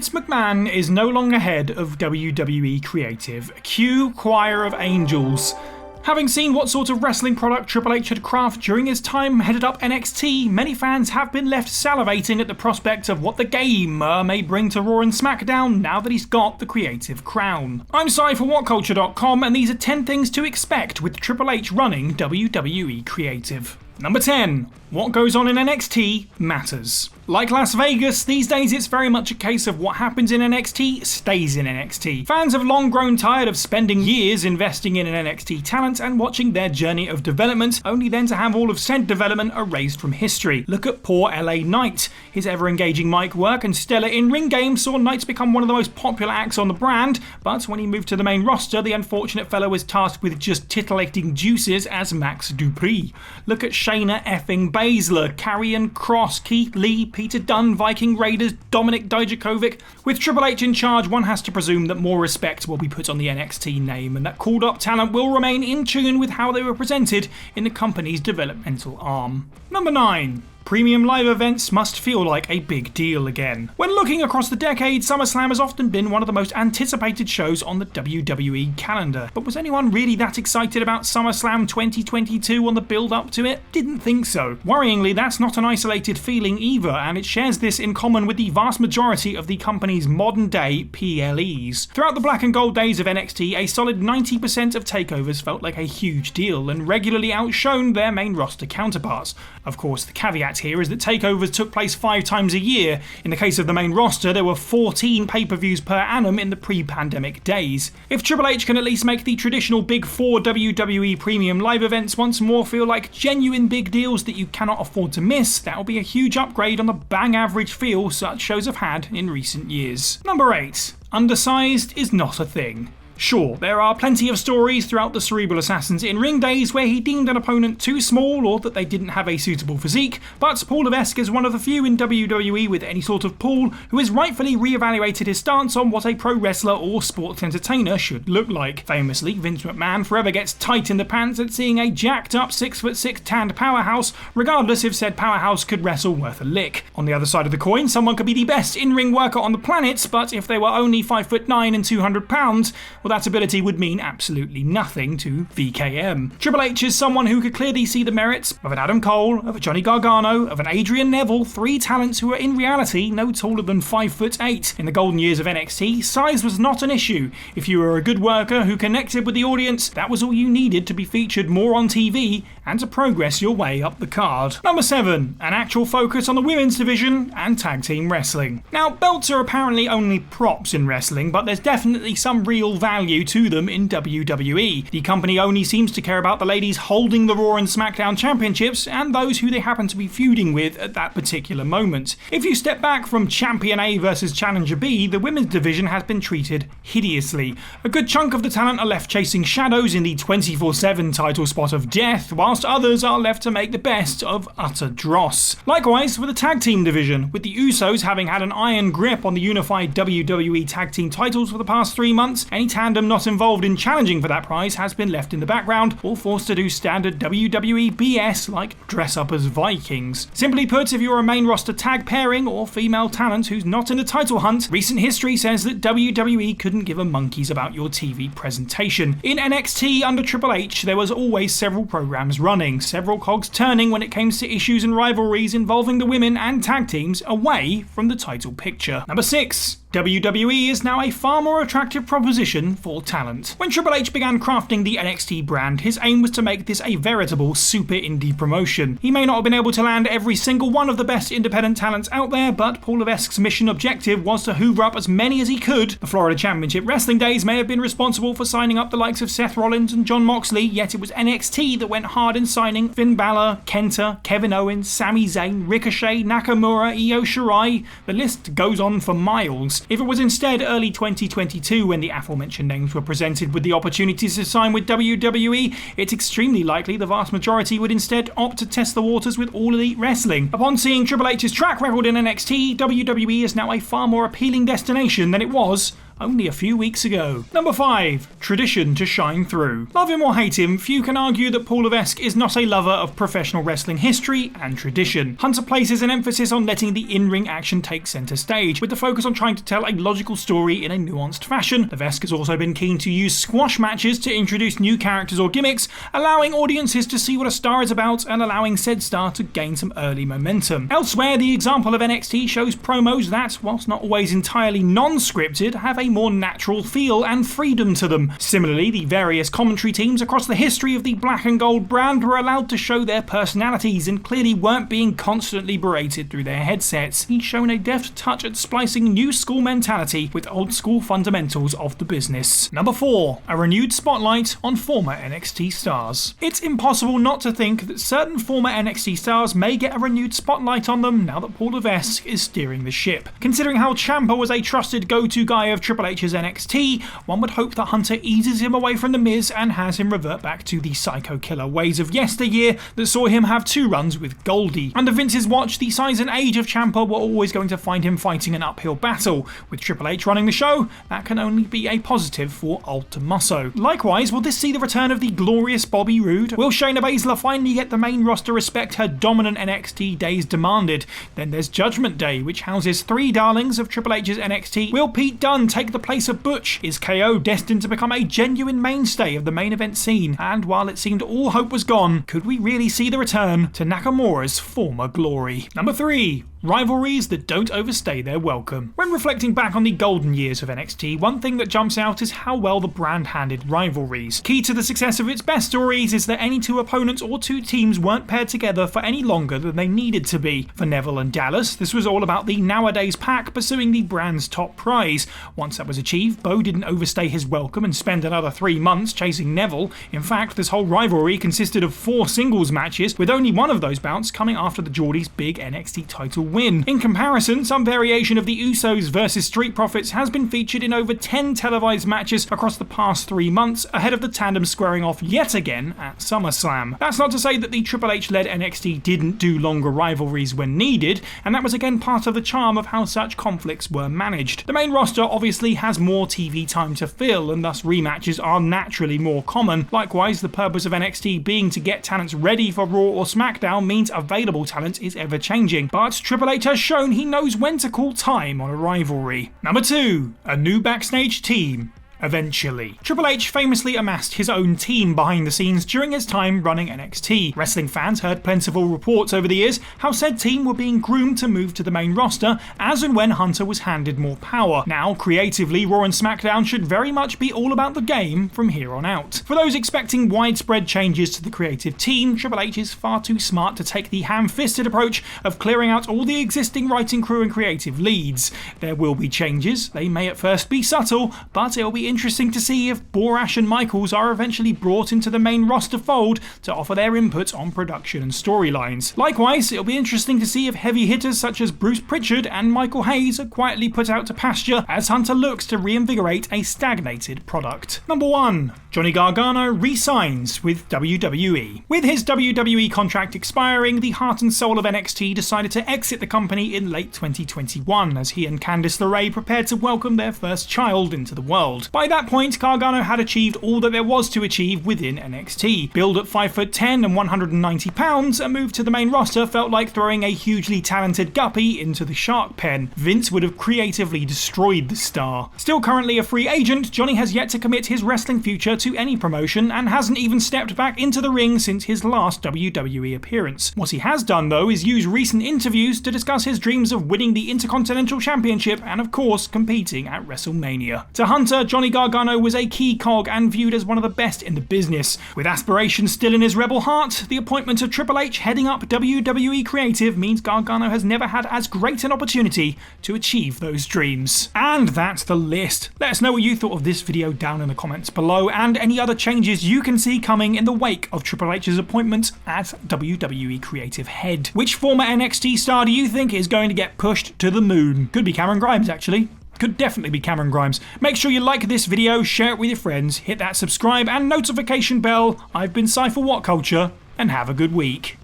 Vince McMahon is no longer head of WWE Creative. Cue Choir of Angels. Having seen what sort of wrestling product Triple H had crafted during his time headed up NXT, many fans have been left salivating at the prospect of what the game may bring to Raw and SmackDown now that he's got the creative crown. I'm Sai for WhatCulture.com, and these are 10 things to expect with Triple H running WWE Creative. Number 10. What goes on in NXT matters. Like Las Vegas, these days it's very much a case of what happens in NXT stays in NXT. Fans have long grown tired of spending years investing in an NXT talent and watching their journey of development, only then to have all of said development erased from history. Look at poor LA Knight. His ever-engaging mic work and stellar in-ring game saw Knight become one of the most popular acts on the brand, but when he moved to the main roster, the unfortunate fellow was tasked with just titillating juices as Max Dupree. Look at Shayna effing Baszler, Karrion Kross, Keith Lee, Peter Dunne, Viking Raiders, Dominik Dijakovic. With Triple H in charge, one has to presume that more respect will be put on the NXT name and that called up talent will remain in tune with how they were presented in the company's developmental arm. Number 9. Premium live events must feel like a big deal again. When looking across the decade, SummerSlam has often been one of the most anticipated shows on the WWE calendar. But was anyone really that excited about SummerSlam 2022 on the build up to it? Didn't think so. Worryingly, that's not an isolated feeling either, and it shares this in common with the vast majority of the company's modern day PLEs. Throughout the black and gold days of NXT, a solid 90% of takeovers felt like a huge deal and regularly outshone their main roster counterparts. Of course, the caveat here is that takeovers took place 5 times a year. In the case of the main roster, there were 14 pay-per-views per annum in the pre-pandemic days. If Triple H can at least make the traditional Big 4 WWE premium live events once more feel like genuine big deals that you cannot afford to miss, that'll be a huge upgrade on the bang average feel such shows have had in recent years. Number 8. Undersized is not a thing. Sure, there are plenty of stories throughout the Cerebral Assassin's in-ring days where he deemed an opponent too small or that they didn't have a suitable physique, but Paul Levesque is one of the few in WWE with any sort of pull who has rightfully re-evaluated his stance on what a pro wrestler or sports entertainer should look like. Famously, Vince McMahon forever gets tight in the pants at seeing a jacked up 6'6" tanned powerhouse, regardless if said powerhouse could wrestle worth a lick. On the other side of the coin, someone could be the best in-ring worker on the planet, but if they were only 5'9" and 200 pounds, well, that ability would mean absolutely nothing to VKM. Triple H is someone who could clearly see the merits of an Adam Cole, of a Johnny Gargano, of an Adrian Neville, 3 talents who are in reality no taller than 5'8". In the golden years of NXT, size was not an issue. If you were a good worker who connected with the audience, that was all you needed to be featured more on TV and to progress your way up the card. Number 7. An actual focus on the women's division and tag team wrestling. Now, belts are apparently only props in wrestling, but there's definitely some real value to them in WWE. The company only seems to care about the ladies holding the Raw and SmackDown championships and those who they happen to be feuding with at that particular moment. If you step back from Champion A versus Challenger B, the women's division has been treated hideously. A good chunk of the talent are left chasing shadows in the 24/7 title spot of death, whilst others are left to make the best of utter dross. Likewise for the tag team division, with the Usos having had an iron grip on the unified WWE tag team titles for the past 3 months, any tandem not involved in challenging for that prize has been left in the background or forced to do standard WWE BS like dress up as Vikings. Simply put, if you're a main roster tag pairing or female talent who's not in the title hunt, recent history says that WWE couldn't give a monkeys about your TV presentation. In NXT under Triple H, there was always several programs running, several cogs turning when it came to issues and rivalries involving the women and tag teams away from the title picture. Number 6. WWE is now a far more attractive proposition for talent. When Triple H began crafting the NXT brand, his aim was to make this a veritable super indie promotion. He may not have been able to land every single one of the best independent talents out there, but Paul Levesque's mission objective was to hoover up as many as he could. The Florida Championship Wrestling days may have been responsible for signing up the likes of Seth Rollins and Jon Moxley, yet it was NXT that went hard in signing Finn Balor, Kenta, Kevin Owens, Sami Zayn, Ricochet, Nakamura, Io Shirai. The list goes on for miles. If it was instead early 2022 when the aforementioned names were presented with the opportunities to sign with WWE, it's extremely likely the vast majority would instead opt to test the waters with All Elite Wrestling. Upon seeing Triple H's track record in NXT, WWE is now a far more appealing destination than it was only a few weeks ago. Number 5. Tradition to shine through. Love him or hate him, few can argue that Paul Levesque is not a lover of professional wrestling history and tradition. Hunter places an emphasis on letting the in-ring action take centre stage, with the focus on trying to tell a logical story in a nuanced fashion. Levesque has also been keen to use squash matches to introduce new characters or gimmicks, allowing audiences to see what a star is about and allowing said star to gain some early momentum. Elsewhere, the example of NXT shows promos that, whilst not always entirely non-scripted, have a more natural feel and freedom to them. Similarly, the various commentary teams across the history of the black and gold brand were allowed to show their personalities and clearly weren't being constantly berated through their headsets. He's shown a deft touch at splicing new school mentality with old school fundamentals of the business. Number 4. A renewed spotlight on former NXT stars. It's impossible not to think that certain former NXT stars may get a renewed spotlight on them now that Paul Levesque is steering the ship. Considering how Ciampa was a trusted go-to guy of Triple H's NXT, one would hope that Hunter eases him away from The Miz and has him revert back to the psycho killer ways of yesteryear that saw him have 2 runs with Goldie. Under Vince's watch, the size and age of Ciampa were always going to find him fighting an uphill battle. With Triple H running the show, that can only be a positive for Old Tommaso. Likewise, will this see the return of the glorious Bobby Roode? Will Shayna Baszler finally get the main roster respect her dominant NXT days demanded? Then there's Judgment Day, which houses 3 darlings of Triple H's NXT. Will Pete Dunne take the place of Butch? Is KO destined to become a genuine mainstay of the main event scene? And while it seemed all hope was gone, could we really see the return to Nakamura's former glory? Number 3. Rivalries that don't overstay their welcome. When reflecting back on the golden years of NXT, one thing that jumps out is how well the brand handled rivalries. Key to the success of its best stories is that any 2 opponents or 2 teams weren't paired together for any longer than they needed to be. For Neville and Dallas, this was all about the nowadays pack pursuing the brand's top prize. Once that was achieved, Bo didn't overstay his welcome and spend another 3 months chasing Neville. In fact, this whole rivalry consisted of 4 singles matches, with only one of those bouts coming after the Geordies' big NXT title win. In comparison, some variation of the Usos versus Street Profits has been featured in over 10 televised matches across the past 3 months, ahead of the tandem squaring off yet again at SummerSlam. That's not to say that the Triple H-led NXT didn't do longer rivalries when needed, and that was again part of the charm of how such conflicts were managed. The main roster obviously has more TV time to fill, and thus rematches are naturally more common. Likewise, the purpose of NXT being to get talents ready for Raw or SmackDown means available talent is ever changing, but Triple H has shown he knows when to call time on a rivalry. Number 2. A new backstage team. Eventually. Triple H famously amassed his own team behind the scenes during his time running NXT. Wrestling fans heard plentiful reports over the years how said team were being groomed to move to the main roster as and when Hunter was handed more power. Now, creatively, Raw and SmackDown should very much be all about the game from here on out. For those expecting widespread changes to the creative team, Triple H is far too smart to take the ham-fisted approach of clearing out all the existing writing crew and creative leads. There will be changes. They may at first be subtle, but it'll be interesting to see if Borash and Michaels are eventually brought into the main roster fold to offer their input on production and storylines. Likewise, it'll be interesting to see if heavy hitters such as Bruce Pritchard and Michael Hayes are quietly put out to pasture as Hunter looks to reinvigorate a stagnated product. Number 1. Johnny Gargano re-signs with WWE. With his WWE contract expiring, the heart and soul of NXT decided to exit the company in late 2021 as he and Candice LeRae prepared to welcome their first child into the world. By that point, Gargano had achieved all that there was to achieve within NXT. Billed at 5'10" and 190 pounds, a move to the main roster felt like throwing a hugely talented guppy into the shark pen. Vince would have creatively destroyed the star. Still currently a free agent, Johnny has yet to commit his wrestling future to any promotion and hasn't even stepped back into the ring since his last WWE appearance. What he has done though is use recent interviews to discuss his dreams of winning the Intercontinental Championship and of course competing at WrestleMania. To Hunter, Johnny Gargano was a key cog and viewed as one of the best in the business. With aspirations still in his rebel heart, the appointment of Triple H heading up WWE Creative means Gargano has never had as great an opportunity to achieve those dreams. And that's the list. Let us know what you thought of this video down in the comments below and any other changes you can see coming in the wake of Triple H's appointment as WWE Creative Head. Which former NXT star do you think is going to get pushed to the moon? Could be Cameron Grimes actually. Could definitely be Cameron Grimes. Make sure you like this video, share it with your friends, hit that subscribe and notification bell. I've been Cypher What Culture, and have a good week.